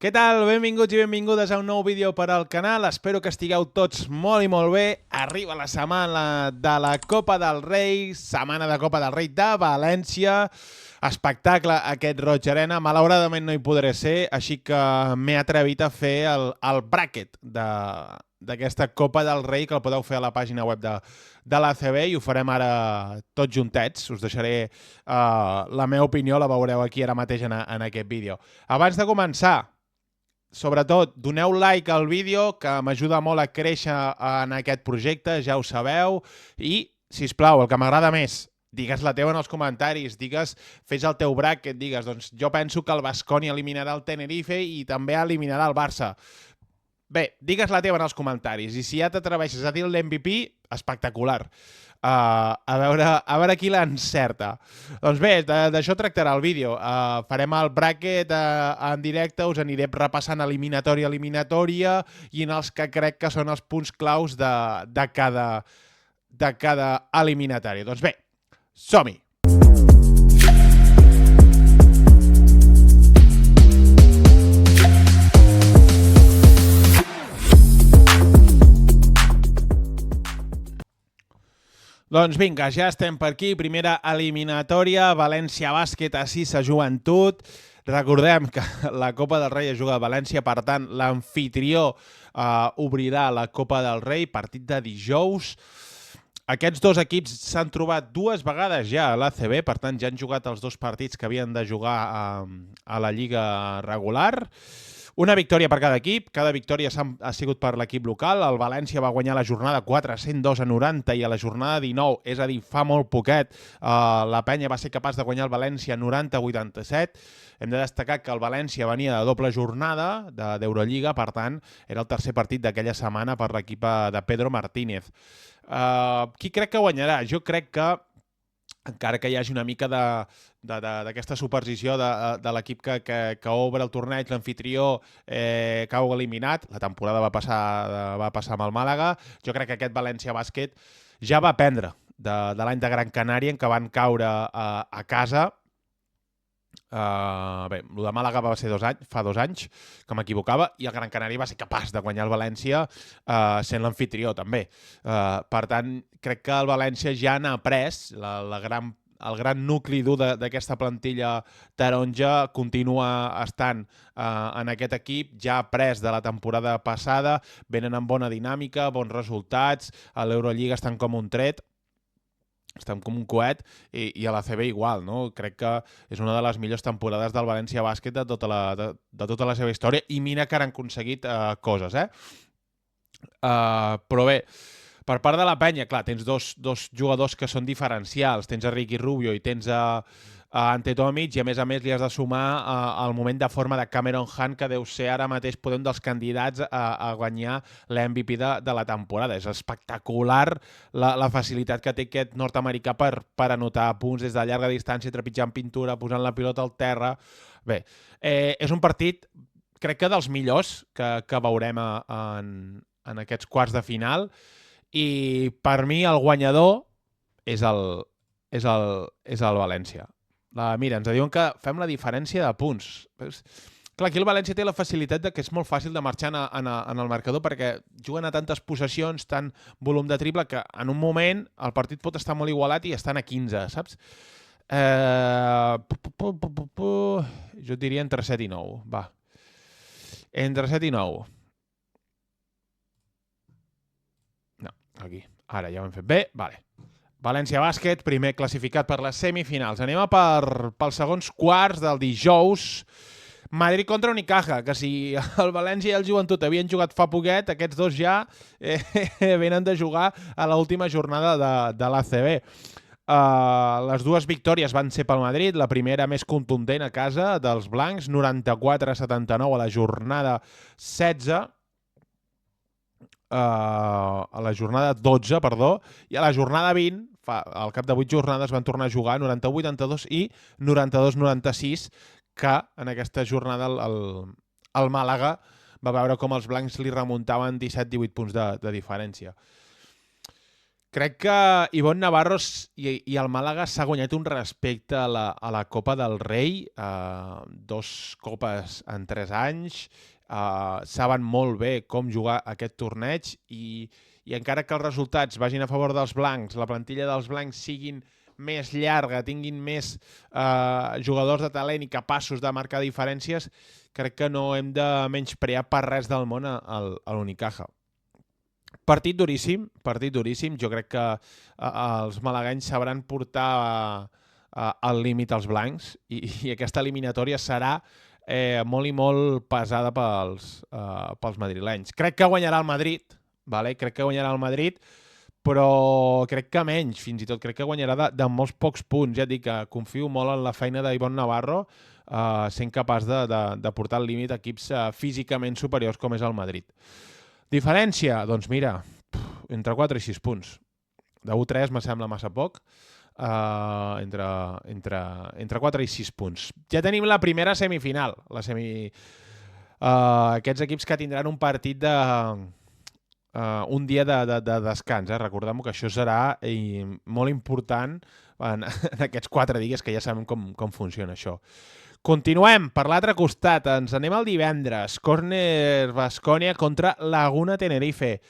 Què tal? Benvinguts i benvingudes a un nou vídeo per al canal. Espero que estigueu tots molt i molt bé. Arriba la setmana de la Copa del Rei, setmana de Copa del Rei de València. Espectacle aquest Roig Arena. Malauradament no hi podré ser, així que m'he atrevit a fer el bracket d'aquesta Copa del Rei, que el podeu fer a la pàgina web de l'ACB i ho farem ara tots juntets. Us deixaré la meva opinió, la veureu aquí ara mateix en aquest vídeo. Abans de començar, sobretot, doneu like al vídeo, que m'ajuda molt a créixer en aquest projecte, ja ho sabeu. I, sisplau, el que m'agrada més, digues la teva en els comentaris, fes el teu bracket, digues, doncs jo penso que el Baskonia eliminarà el Tenerife i també eliminarà el Barça. Bé, digues la teva en els comentaris, i si ja t'atreveixes a dir l'MVP, espectacular. A veure qui l'encerta. Doncs bé, d'això tractarà el vídeo. Farem el bracket en directe, us aniré repassant eliminatòria i en els que crec que són els punts claus de cada eliminatòria. Doncs bé, som-hi! Doncs vinga, ja estem per aquí. Primera eliminatòria, València Bàsquet, així se juguen-tot. Recordem que la Copa del Rei es juga a València, per tant, l'amfitrió obrirà la Copa del Rei, partit de dijous. Aquests dos equips s'han trobat dues vegades ja a l'ACB, per tant, ja han jugat els dos partits que havien de jugar a la Lliga regular. Una victòria per cada victòria ha sigut per l'equip local. El València va guanyar la jornada 4, 102-90, i a la jornada 19, és a dir, fa molt poquet, la penya va ser capaç de guanyar el València 90-87. Hem de destacar que el València venia de doble jornada d'Eurolliga, per tant, era el tercer partit d'aquella setmana per l'equip de Pedro Martínez. Qui crec que guanyarà? Jo crec que, encara que hi hagi una mica d'aquesta superstició de l'equip que obre el torneig, l'amfitrió cau eliminat, la temporada va passar amb el Màlaga, jo crec que aquest València Bàsquet ja va aprendre de l'any de Gran Canària, en què van caure a casa. Bé, el de Màlaga va ser fa 2 anys, que m'equivocava, i el Gran Canària va ser capaç de guanyar el València sent l'amfitrió també. Per tant, crec que el València ja n'ha après, el gran nucli dur d'aquesta plantilla taronja continua estant en aquest equip, ja ha après de la temporada passada, venen amb bona dinàmica, bons resultats, a l'Eurolliga estan com un tret, estem com un coet, i a la CB igual, no? Crec que és una de les millors temporades del València Bàsquet de tota la seva història, i mira que han aconseguit coses, però bé, per part de la penya, clar, tens dos jugadors que són diferencials, tens a Ricky Rubio i tens a Ante Tomic, i a més li has de sumar el moment de forma de Cameron Hunt, que deu ser ara mateix un dels candidats a guanyar l'MVP de la temporada. És espectacular la facilitat que té aquest nord-americà per anotar punts des de llarga distància, trepitjant pintura, posant la pilota al terra. Bé, és un partit, crec que dels millors que veurem en aquests quarts de final, i per mi el guanyador és el València. Mira, ens diuen que fem la diferència de punts. Clar, aquí el València té la facilitat que és molt fàcil de marxar en el marcador, perquè juguen a tantes possessions, tant volum de triple, que en un moment el partit pot estar molt igualat i estan a 15, saps? Jo diria entre 7 i 9, va. Entre 7 i 9. No, aquí. Ara ja ho hem fet bé, vale. València Bàsquet, primer classificat per les semifinals. Anem pels segons quarts del dijous. Madrid contra Unicaja, que si el València i el Joventut havien jugat fa poquet, aquests dos ja venen de jugar a l'última jornada de l'ACB. Les dues victòries van ser pel Madrid, la primera més contundent a casa dels blancs, 94-79 a la jornada 16, a la jornada 12, perdó, i a la jornada 20, al cap de 8 jornades, van tornar a jugar 98-92 i 92-96, que en aquesta jornada el Màlaga va veure com els blancs li remuntaven 17-18 punts de diferència. Crec que Ivonne Navarro i el Màlaga s'ha guanyat un respecte a la Copa del Rei, 2 copes en 3 anys, saben molt bé com jugar aquest torneig i encara que els resultats vagin a favor dels blancs, la plantilla dels blancs siguin més llarga, tinguin més jugadors de talent i capaços de marcar diferències, crec que no hem de menysprear per res del món a l'Unicaja. Partit duríssim. Jo crec que els malaguenys sabran portar al límit els blancs i aquesta eliminatòria serà molt i molt pesada pels madrilenys. Crec que guanyarà el Madrid, però crec que menys, fins i tot crec que guanyarà de molts pocs punts. Ja et dic que confio molt en la feina d'Ivonne Navarro, sent capaç de portar al límit equips físicament superiors com és el Madrid. Diferència? Doncs mira, entre 4 i 6 punts. De 1-3 me sembla massa poc. Entre 4 i 6 punts. Ja tenim la primera semifinal. Aquests equips que tindran un partit un dia de descans. Recordem que això serà molt important en aquests 4 dies, que ja sabem com funciona això. Continuem per l'altre costat, ens anem al divendres. Córner Baskonia contra Laguna Tenerife.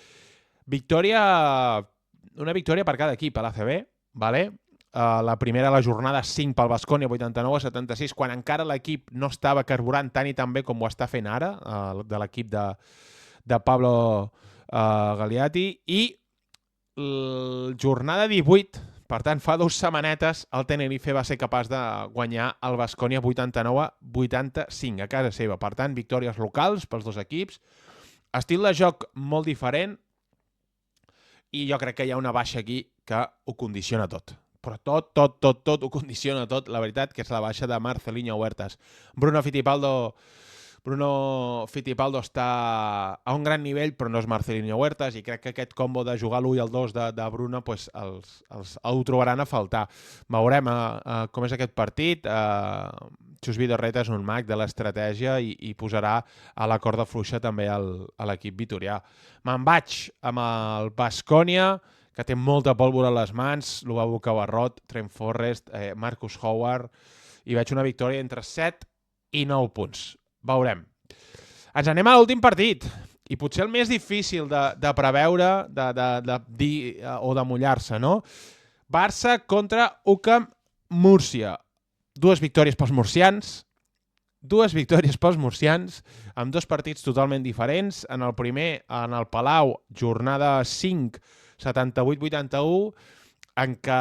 Una victòria per cada equip a l'ACB, vale? La primera a la jornada 5 pel Baskonia, 89-76, quan encara l'equip no estava carburant tant i tan bé com ho està fent ara, de l'equip de Pablo Gagliati, i jornada 18, per tant, fa 2 setmanetes, el Tenerife va ser capaç de guanyar el Baskonia 89-85 a casa seva. Per tant, victòries locals pels dos equips, estil de joc molt diferent, i jo crec que hi ha una baixa aquí que ho condiciona tot. Però tot ho condiciona tot, la veritat, que és la baixa de Marcelinho Huertas. Bruno Fittipaldo està a un gran nivell, però no és Marcelinho Huertas, i crec que aquest combo de jugar l'1 i el 2 de Bruno ho trobaran a faltar. Veurem com és aquest partit. Xus Vidorreta és un mag de l'estratègia i posarà a la corda fluixa també a l'equip vitorià. Me'n vaig amb el Baskonia, que té molta pólvora a les mans, Lubabu Cabarrot, Trent Forrest, Marcus Howard, i veig una victòria entre 7 i 9 punts. Veurem. Ens anem a l'últim partit, i potser el més difícil de preveure o de mullar-se, no? Barça contra UCAM Múrcia. 2 victòries pels murcians, amb 2 partits totalment diferents. En el primer, en el Palau, jornada 5, 78-81, en què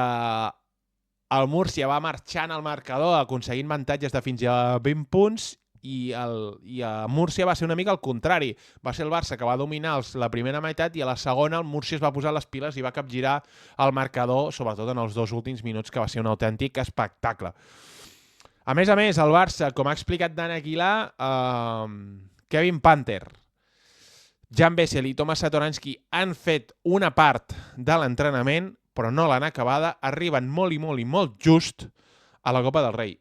el Múrcia va marxant al marcador, aconseguint avantatges de fins a 20 punts, i a Múrcia va ser una mica al contrari. Va ser el Barça que va dominar la primera meitat i a la segona el Múrcia es va posar les piles i va capgirar el marcador, sobretot en els 2 últims minuts, que va ser un autèntic espectacle. A més, el Barça, com ha explicat Dan Aguilar, Kevin Panther, Jan Bessel i Tomas Satoransky han fet una part de l'entrenament, però no l'han acabada, arriben molt i molt just a la Copa del Rei.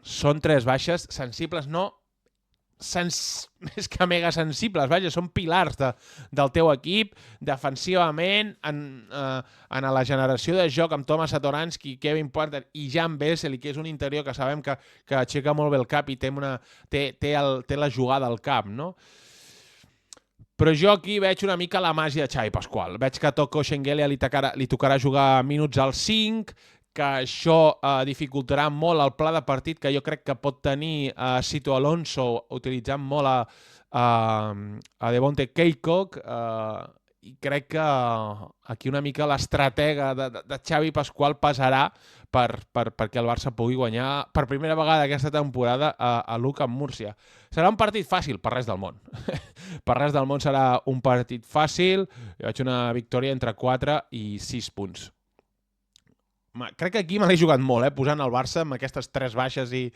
Són 3 baixes sensibles, més que mega sensibles, són pilars del teu equip, defensivament, en la generació de joc amb Tomas Satoransky, Kevin Panther i Jan Bessel, que és un interior que sabem que aixeca molt bé el cap i té la jugada al cap, no? Però jo aquí veig una mica la màgia de Xavi Pasqual. Veig que a Toko Shengelia li tocarà jugar minuts al 5, que això dificultarà molt el pla de partit que jo crec que pot tenir Sito Alonso, utilitzant molt a Devonte Caycock, i crec que aquí una mica l'estratega de Xavi Pasqual pesarà perquè el Barça pugui guanyar per primera vegada aquesta temporada a l'UCAM Múrcia. Serà un partit fàcil, per res del món. Per res del món serà un partit fàcil. Jo veig una victòria entre 4 i 6 punts. Crec que aquí me l'he jugat molt, posant el Barça amb aquestes 3 baixes i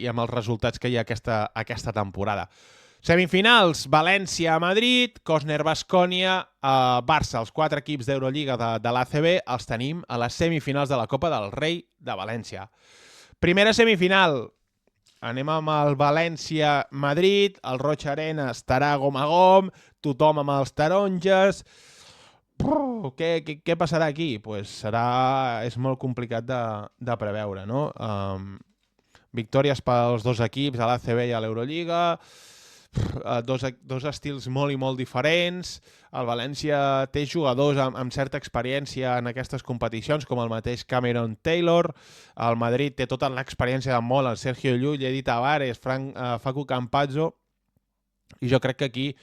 amb els resultats que hi ha aquesta temporada. Semifinals, València-Madrid, Córner-Baskonia, Barça, els 4 equips d'Eurolliga de l'ACB, els tenim a les semifinals de la Copa del Rei de València. Primera semifinal, anem amb el València-Madrid, el Roig Arena estarà gom a gom, tothom amb els taronges. Què passarà aquí? És molt complicat de preveure, no? Victòries pels dos equips, a l'ACB i a l'Eurolliga, dos estils molt i molt diferents. El València té jugadors amb certa experiència en aquestes competicions, com el mateix Cameron Taylor. El Madrid té tota l'experiència del món, el Sergio Llull, Edi Tavares, Facu Campazzo, i jo crec que aquí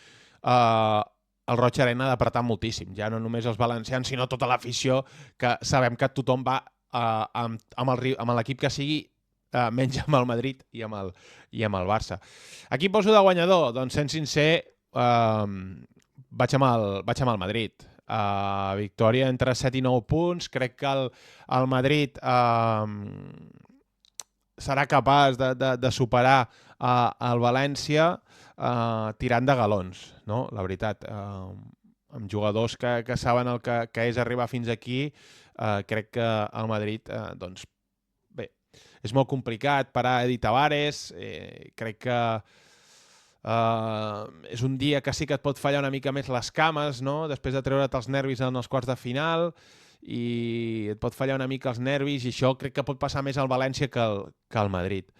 el Roig Arena ha d'apretar moltíssim, ja no només els valencians, sinó tota l'afició, que sabem que tothom va amb l'equip que sigui, menys amb el Madrid i amb el Barça. Aquí poso de guanyador? Doncs, sent sincer, vaig amb el Madrid. Victòria entre 7 i 9 punts. Crec que el Madrid serà capaç de superar el València tirant de galons, no? La veritat. Amb jugadors que saben el que és arribar fins aquí, crec que el Madrid, doncs, bé, és molt complicat parar Edi Tavares. Crec que és un dia que sí que et pot fallar una mica més les cames, no? Després de treure't els nervis en els quarts de final, i et pot fallar una mica els nervis, i això crec que pot passar més al València que al Madrid.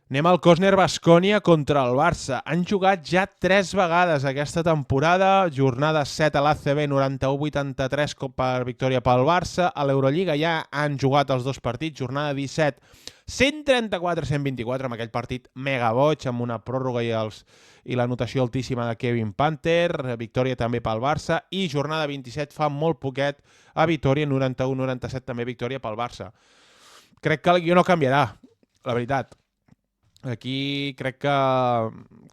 Anem al Kosner-Baskonia contra el Barça. Han jugat ja 3 vegades aquesta temporada. Jornada 7 a l'ACB, 91-83 per victòria pel Barça. A l'Eurolliga ja han jugat els 2 partits. Jornada 17, 134-124, amb aquell partit mega boig, amb una pròrroga i l'anotació altíssima de Kevin Panther. Victòria també pel Barça. I jornada 27, fa molt poquet, a Vitòria, 91-97, també victòria pel Barça. Crec que el guió no canviarà, la veritat. Aquí crec que,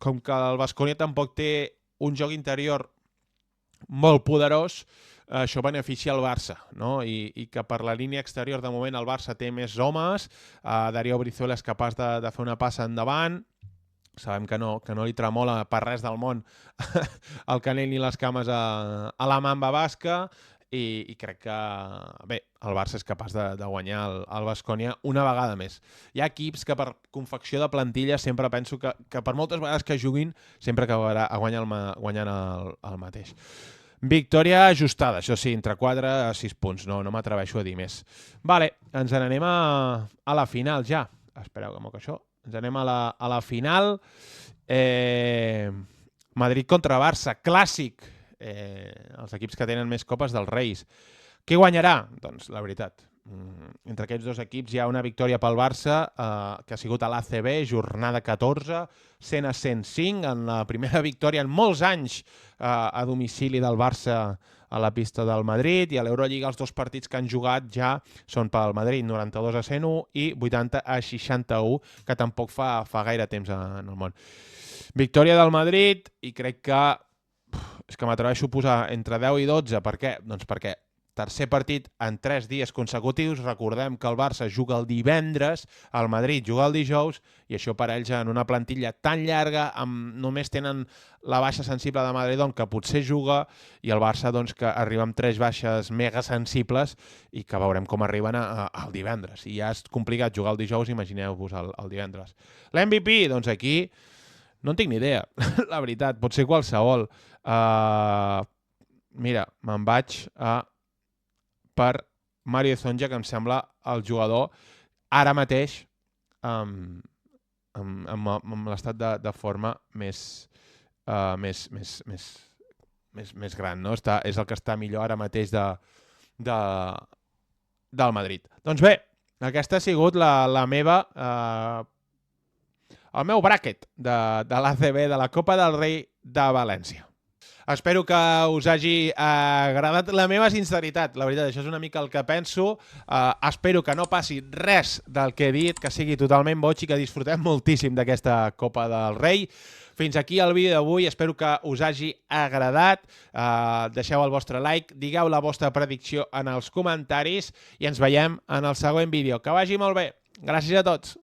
com que el Baskonia tampoc té un joc interior molt poderós, això beneficia el Barça, no? I que per la línia exterior, de moment, el Barça té més homes. Darío Brizuela és capaç de fer una passa endavant. Sabem que no li tremola per res del món el canell ni les cames a la Mamba basca. I crec que, bé, el Barça és capaç de guanyar el Baskonia una vegada més. Hi ha equips que per confecció de plantilla sempre penso que per moltes vegades que juguin sempre acabarà guanyant el mateix. Victòria ajustada, això sí, entre 4 a 6 punts, no m'atreveixo a dir més. Vale, ens n'anem a la final ja. Espereu que moc això. Ens anem a la final. Madrid contra Barça, clàssic. Els equips que tenen més copes dels Reis. Qui guanyarà? Doncs la veritat, entre aquests dos equips hi ha una victòria pel Barça, que ha sigut a l'ACB, jornada 14, 100-105, en la primera victòria en molts anys a domicili del Barça a la pista del Madrid, i a l'Eurolliga els 2 partits que han jugat ja són pel Madrid, 92-101 i 80-61, que tampoc fa gaire temps en el món. Victòria del Madrid, i crec que és que m'atreveixo a posar entre 10 i 12. Per què? Doncs perquè tercer partit en 3 dies consecutius. Recordem que el Barça juga el divendres, el Madrid juga el dijous, i això per ells en una plantilla tan llarga, només tenen la baixa sensible de Madridón, que potser juga, i el Barça doncs, que arriba amb 3 baixes mega sensibles i que veurem com arriben al divendres. I ja és complicat jugar el dijous, imagineu-vos el divendres. L'MVP, doncs aquí no en tinc ni idea, la veritat, pot ser qualsevol. Mira, me'n vaig per Mario Zonja, que em sembla el jugador ara mateix amb l'estat de forma més gran, no? És el que està millor ara mateix del Madrid. Doncs bé, aquesta ha sigut el meu bràquet de l'ACB, de la Copa del Rei de València. Espero que us hagi agradat la meva sinceritat. La veritat, això és una mica el que penso. Espero que no passi res del que he dit, que sigui totalment boig i que disfrutem moltíssim d'aquesta Copa del Rei. Fins aquí el vídeo d'avui, espero que us hagi agradat. Deixeu el vostre like, digueu la vostra predicció en els comentaris i ens veiem en el següent vídeo. Que vagi molt bé. Gràcies a tots.